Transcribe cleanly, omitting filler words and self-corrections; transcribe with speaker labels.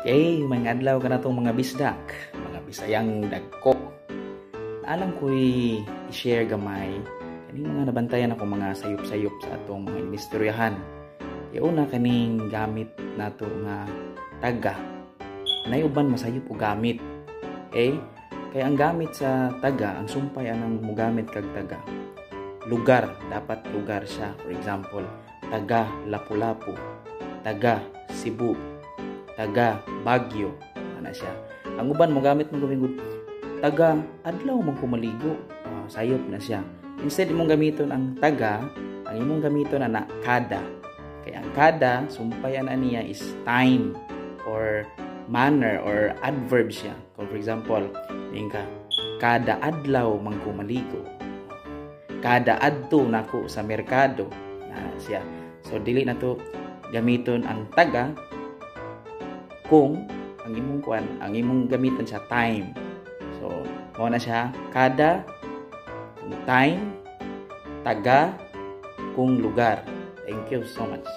Speaker 1: Okay, may adlaw ka na itong mga bisdak, mga bisayang dagko. Alam ko'y i-share gamay, kaning mga nabantayan ako mga sayop-sayop sa atong mga inistoryahan. Una kaning gamit nato nga taga. Nayuban masayop o gamit. Okay? Kaya ang gamit sa taga, ang sumpay anang mugamit kag taga. Lugar, dapat lugar siya. For example, taga Lapu-Lapu, taga Cebu, taga Baguio, ana siya. Ang uban mo gamit mo gawin taga adlaw man ko maligo, sayop na siya. Instead imong gamiton ang taga, ang imong gamiton na kada. Kaya ang kada sumpayan niya is time or manner or adverb siya. Kung for example, ka kada adlaw man ko maligo, kada adto nako sa merkado, na siya. So dili na to gamiton ang taga kung ang imong gamiton sa time. So mo na siya kada kung time, taga kung lugar. Thank you so much.